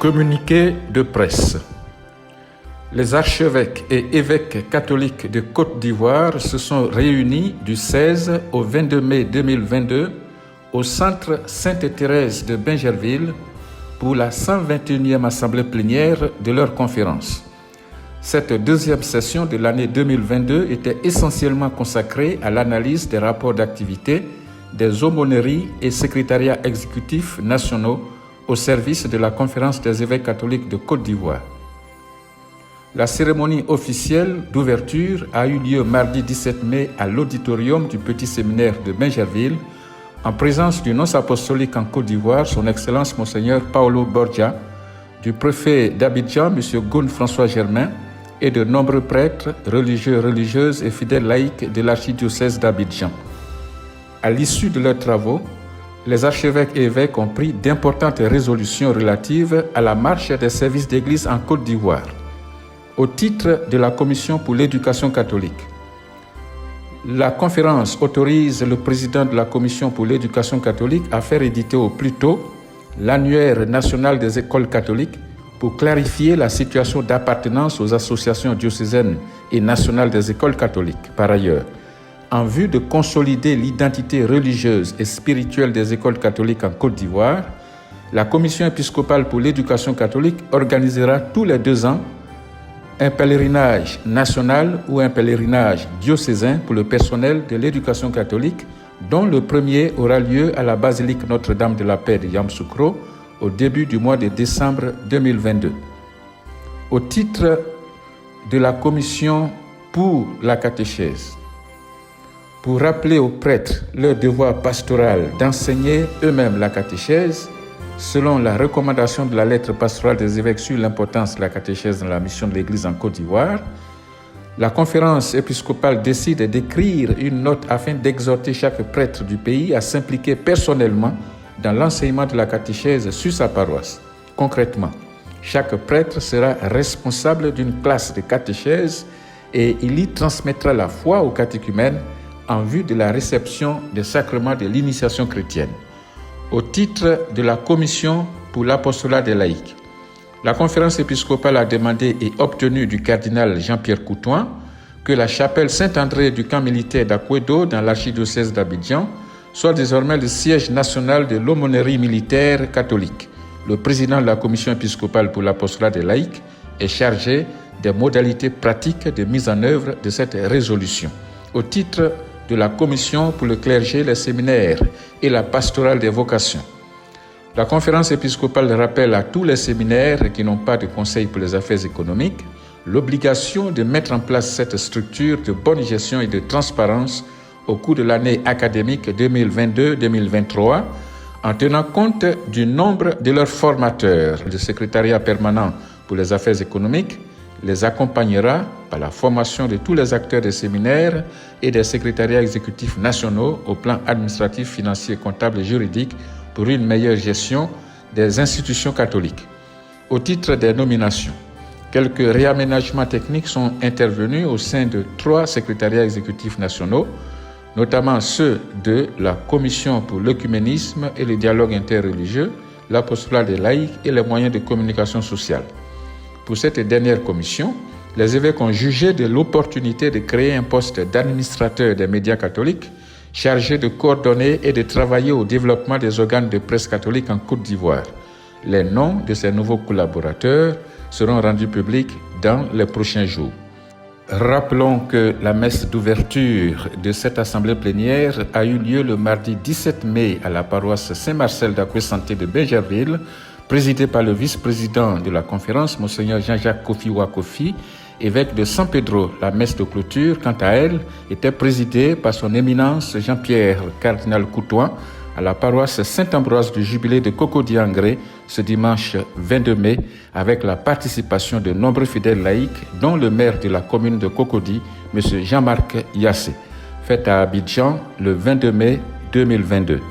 Communiqué de presse. Les archevêques et évêques catholiques de Côte d'Ivoire se sont réunis du 16 au 22 mai 2022 au centre Sainte-Thérèse de Bingerville pour la 121e assemblée plénière de leur conférence. Cette deuxième session de l'année 2022 était essentiellement consacrée à l'analyse des rapports d'activité des aumôneries et secrétariats exécutifs nationaux au service de la Conférence des évêques catholiques de Côte d'Ivoire. La cérémonie officielle d'ouverture a eu lieu mardi 17 mai à l'auditorium du Petit Séminaire de Bingerville en présence du nonce apostolique en Côte d'Ivoire, son Excellence Monseigneur Paolo Borgia, du préfet d'Abidjan, M. Goun François Germain, et de nombreux prêtres, religieux, religieuses et fidèles laïcs de l'archidiocèse d'Abidjan. À l'issue de leurs travaux, les archevêques et évêques ont pris d'importantes résolutions relatives à la marche des services d'Église en Côte d'Ivoire. Au titre de la Commission pour l'éducation catholique, la conférence autorise le président de la Commission pour l'éducation catholique à faire éditer au plus tôt l'annuaire national des écoles catholiques pour clarifier la situation d'appartenance aux associations diocésaines et nationales des écoles catholiques. Par ailleurs, en vue de consolider l'identité religieuse et spirituelle des écoles catholiques en Côte d'Ivoire, la Commission épiscopale pour l'éducation catholique organisera tous les 2 ans un pèlerinage national ou un pèlerinage diocésain pour le personnel de l'éducation catholique, dont le premier aura lieu à la basilique Notre-Dame de la Paix de Yamoussoukro au début du mois de décembre 2022. Au titre de la Commission pour la catéchèse, pour rappeler aux prêtres leur devoir pastoral d'enseigner eux-mêmes la catéchèse, selon la recommandation de la lettre pastorale des évêques sur l'importance de la catéchèse dans la mission de l'Église en Côte d'Ivoire, la conférence épiscopale décide d'écrire une note afin d'exhorter chaque prêtre du pays à s'impliquer personnellement dans l'enseignement de la catéchèse sur sa paroisse. Concrètement, chaque prêtre sera responsable d'une classe de catéchèse et il y transmettra la foi aux catéchumènes en vue de la réception des sacrements de l'initiation chrétienne. Au titre de la Commission pour l'apostolat des laïcs, la conférence épiscopale a demandé et obtenu du cardinal Jean-Pierre Coutoin que la chapelle Saint-André du camp militaire d'Akwedo dans l'archidiocèse d'Abidjan soit désormais le siège national de l'aumônerie militaire catholique. Le président de la Commission épiscopale pour l'apostolat des laïcs est chargé des modalités pratiques de mise en œuvre de cette résolution. Au titre de la Commission pour le clergé, les séminaires et la pastorale des vocations, la conférence épiscopale rappelle à tous les séminaires qui n'ont pas de conseil pour les affaires économiques l'obligation de mettre en place cette structure de bonne gestion et de transparence au cours de l'année académique 2022-2023 en tenant compte du nombre de leurs formateurs. Le secrétariat permanent pour les affaires économiques les accompagnera par la formation de tous les acteurs des séminaires et des secrétariats exécutifs nationaux au plan administratif, financier, comptable et juridique pour une meilleure gestion des institutions catholiques. Au titre des nominations, quelques réaménagements techniques sont intervenus au sein de 3 secrétariats exécutifs nationaux, notamment ceux de la Commission pour l'œcuménisme et le dialogue interreligieux, l'apostolat des laïcs et les moyens de communication sociale. Pour cette dernière commission, les évêques ont jugé de l'opportunité de créer un poste d'administrateur des médias catholiques chargé de coordonner et de travailler au développement des organes de presse catholique en Côte d'Ivoire. Les noms de ces nouveaux collaborateurs seront rendus publics dans les prochains jours. Rappelons que la messe d'ouverture de cette assemblée plénière a eu lieu le mardi 17 mai à la paroisse Saint-Marcel d'Akwe-Santé de Bingerville, présidée par le vice-président de la conférence, Monseigneur Jean-Jacques Kofi Wakofi, évêque de San Pedro. La messe de clôture, quant à elle, était présidée par son éminence Jean-Pierre Cardinal Coutoin à la paroisse Saint-Ambroise du Jubilé de Cocody-Angré ce dimanche 22 mai avec la participation de nombreux fidèles laïcs dont le maire de la commune de Cocody, M. Jean-Marc Yassé. Fête à Abidjan le 22 mai 2022.